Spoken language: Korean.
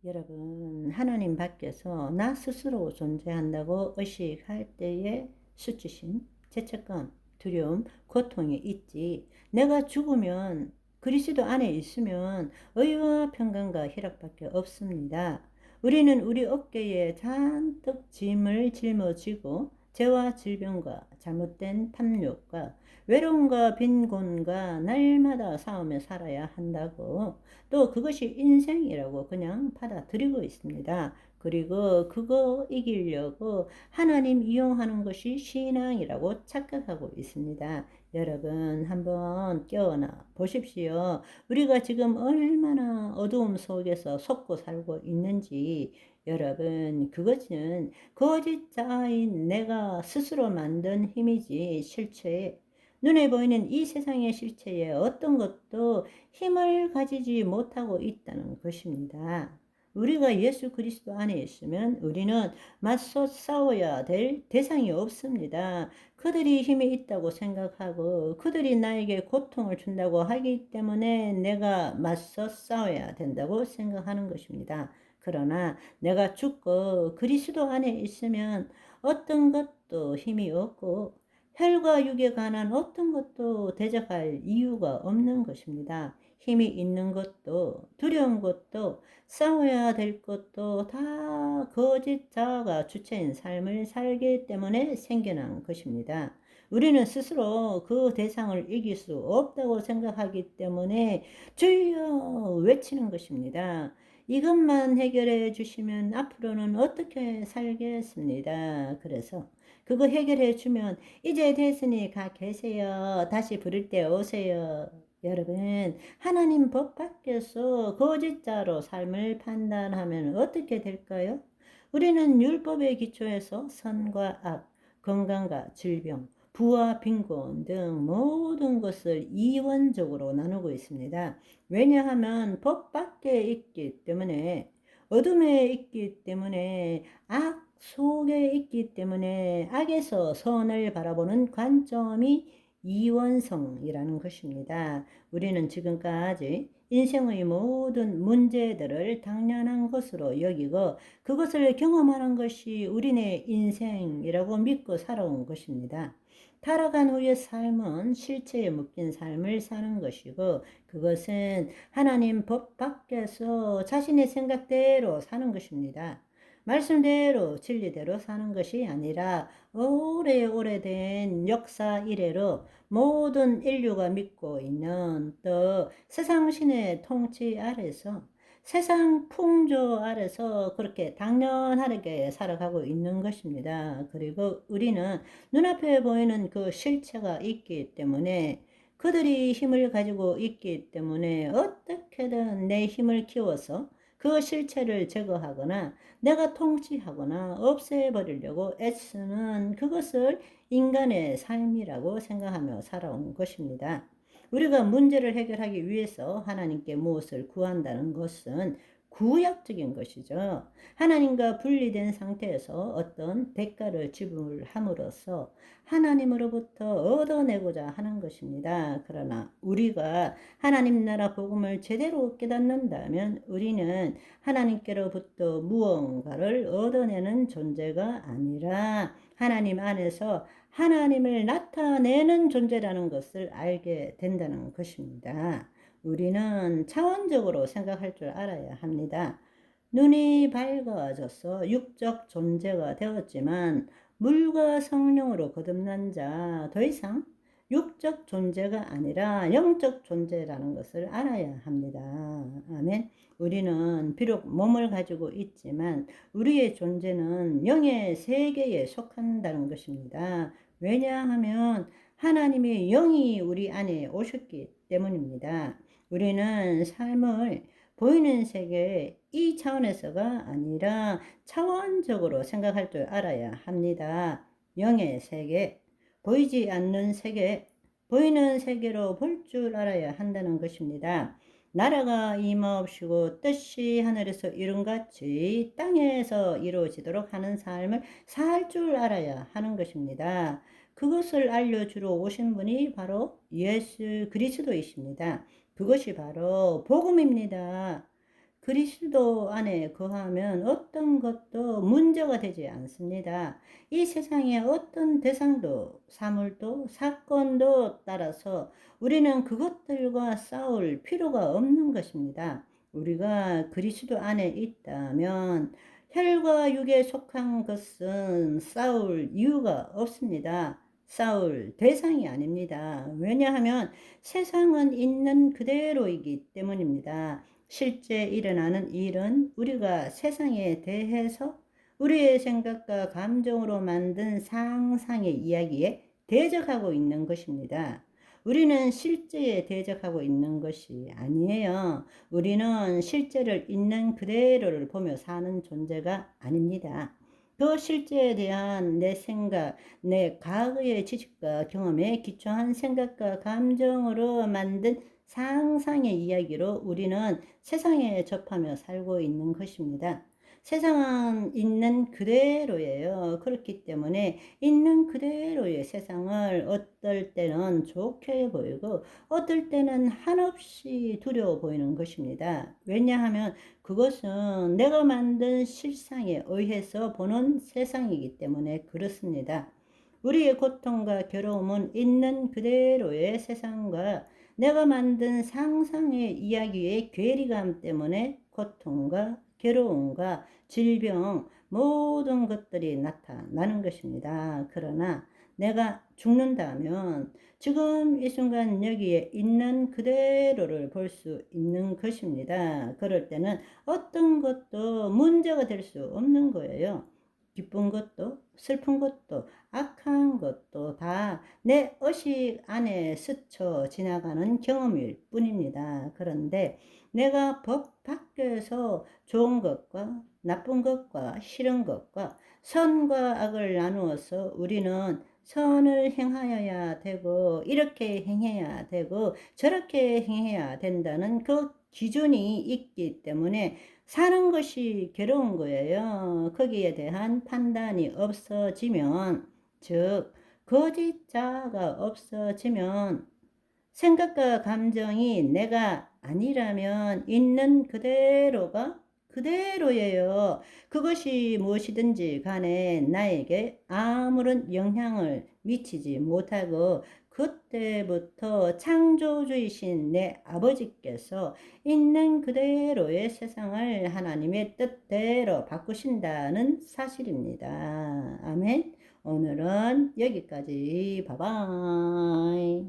여러분, 하나님 밖에서 나 스스로 존재한다고 의식할 때의 수치심, 죄책감, 두려움, 고통이 있지. 내가 죽으면 그리스도 안에 있으면 의와 평강과 희락밖에 없습니다. 우리는 우리 어깨에 잔뜩 짐을 짊어지고 죄와 질병과 잘못된 탐욕과 외로움과 빈곤과 날마다 싸우며 살아야 한다고, 또 그것이 인생이라고 그냥 받아들이고 있습니다. 그리고 그거 이기려고 하나님 이용하는 것이 신앙이라고 착각하고 있습니다. 여러분, 한번 깨어나 보십시오. 우리가 지금 얼마나 어두움 속에서 속고 살고 있는지. 여러분, 그것은 거짓자인 내가 스스로 만든 힘이지 실체, 눈에 보이는 이 세상의 실체에 어떤 것도 힘을 가지지 못하고 있다는 것입니다. 우리가 예수 그리스도 안에 있으면 우리는 맞서 싸워야 될 대상이 없습니다. 그들이 힘이 있다고 생각하고 그들이 나에게 고통을 준다고 하기 때문에 내가 맞서 싸워야 된다고 생각하는 것입니다. 그러나 내가 죽고 그리스도 안에 있으면 어떤 것도 힘이 없고 혈과 육에 관한 어떤 것도 대적할 이유가 없는 것입니다. 힘이 있는 것도 두려운 것도 싸워야 될 것도 다 거짓 자아가 주체인 삶을 살기 때문에 생겨난 것입니다. 우리는 스스로 그 대상을 이길 수 없다고 생각하기 때문에 주여 외치는 것입니다. 이것만 해결해 주시면 앞으로는 어떻게 살겠습니다. 그래서 그거 해결해 주면 이제 됐으니 가 계세요. 다시 부를 때 오세요. 여러분, 하나님 법 밖에서 거짓자로 삶을 판단하면 어떻게 될까요? 우리는 율법의 기초에서 선과 악, 건강과 질병, 부와 빈곤 등 모든 것을 이원적으로 나누고 있습니다. 왜냐하면 법 밖에 있기 때문에, 어둠에 있기 때문에, 악 속에 있기 때문에 악에서 선을 바라보는 관점이 이원성이라는 것입니다. 우리는 지금까지 인생의 모든 문제들을 당연한 것으로 여기고 그것을 경험하는 것이 우리네 인생이라고 믿고 살아온 것입니다. 타락한 후의 삶은 실체에 묶인 삶을 사는 것이고 그것은 하나님 법 밖에서 자신의 생각대로 사는 것입니다. 말씀대로 진리대로 사는 것이 아니라 오래오래된 역사 이래로 모든 인류가 믿고 있는 또 세상신의 통치 아래서 세상 풍조 아래서 그렇게 당연하게 살아가고 있는 것입니다. 그리고 우리는 눈앞에 보이는 그 실체가 있기 때문에 그들이 힘을 가지고 있기 때문에 어떻게든 내 힘을 키워서 그 실체를 제거하거나 내가 통치하거나 없애버리려고 애쓰는 그것을 인간의 삶이라고 생각하며 살아온 것입니다. 우리가 문제를 해결하기 위해서 하나님께 무엇을 구한다는 것은 구약적인 것이죠. 하나님과 분리된 상태에서 어떤 대가를 지불함으로써 하나님으로부터 얻어내고자 하는 것입니다. 그러나 우리가 하나님 나라 복음을 제대로 깨닫는다면 우리는 하나님께로부터 무언가를 얻어내는 존재가 아니라 하나님 안에서 하나님을 나타내는 존재라는 것을 알게 된다는 것입니다. 우리는 차원적으로 생각할 줄 알아야 합니다. 눈이 밝아져서 육적 존재가 되었지만 물과 성령으로 거듭난 자 더 이상 육적 존재가 아니라 영적 존재라는 것을 알아야 합니다. 아멘. 우리는 비록 몸을 가지고 있지만 우리의 존재는 영의 세계에 속한다는 것입니다. 왜냐하면 하나님의 영이 우리 안에 오셨기 때문입니다. 우리는 삶을 보이는 세계 이 차원에서가 아니라 차원적으로 생각할 줄 알아야 합니다. 영의 세계, 보이지 않는 세계, 보이는 세계로 볼 줄 알아야 한다는 것입니다. 나라가 임하옵시고 뜻이 하늘에서 이룬같이 땅에서 이루어지도록 하는 삶을 살 줄 알아야 하는 것입니다. 그것을 알려주러 오신 분이 바로 예수 그리스도이십니다. 그것이 바로 복음입니다. 그리스도 안에 거하면 어떤 것도 문제가 되지 않습니다. 이 세상의 어떤 대상도, 사물도, 사건도 따라서 우리는 그것들과 싸울 필요가 없는 것입니다. 우리가 그리스도 안에 있다면 혈과 육에 속한 것은 싸울 이유가 없습니다. 싸울 대상이 아닙니다. 왜냐하면 세상은 있는 그대로이기 때문입니다. 실제 일어나는 일은 우리가 세상에 대해서 우리의 생각과 감정으로 만든 상상의 이야기에 대적하고 있는 것입니다. 우리는 실제에 대적하고 있는 것이 아니에요. 우리는 실제를 있는 그대로를 보며 사는 존재가 아닙니다. 그 실제에 대한 내 생각, 내 과거의 지식과 경험에 기초한 생각과 감정으로 만든 상상의 이야기로 우리는 세상에 접하며 살고 있는 것입니다. 세상은 있는 그대로예요. 그렇기 때문에 있는 그대로의 세상을 어떨 때는 좋게 보이고 어떨 때는 한없이 두려워 보이는 것입니다. 왜냐하면 그것은 내가 만든 실상에 의해서 보는 세상이기 때문에 그렇습니다. 우리의 고통과 괴로움은 있는 그대로의 세상과 내가 만든 상상의 이야기의 괴리감 때문에 고통과 괴로움과 질병 모든 것들이 나타나는 것입니다. 그러나 내가 죽는다면 지금 이 순간 여기에 있는 그대로를 볼 수 있는 것입니다. 그럴 때는 어떤 것도 문제가 될 수 없는 거예요. 기쁜 것도 슬픈 것도 악한 것도 다 내 의식 안에 스쳐 지나가는 경험일 뿐입니다. 그런데 내가 법 밖에서 좋은 것과 나쁜 것과 싫은 것과 선과 악을 나누어서 우리는 선을 행하여야 되고 이렇게 행해야 되고 저렇게 행해야 된다는 그 기준이 있기 때문에 사는 것이 괴로운 거예요. 거기에 대한 판단이 없어지면, 즉 거짓자가 없어지면 생각과 감정이 내가 아니라면 있는 그대로가 그대로예요. 그것이 무엇이든지 간에 나에게 아무런 영향을 미치지 못하고 그때부터 창조주이신 내 아버지께서 있는 그대로의 세상을 하나님의 뜻대로 바꾸신다는 사실입니다. 아멘. 오늘은 여기까지. 바이바이.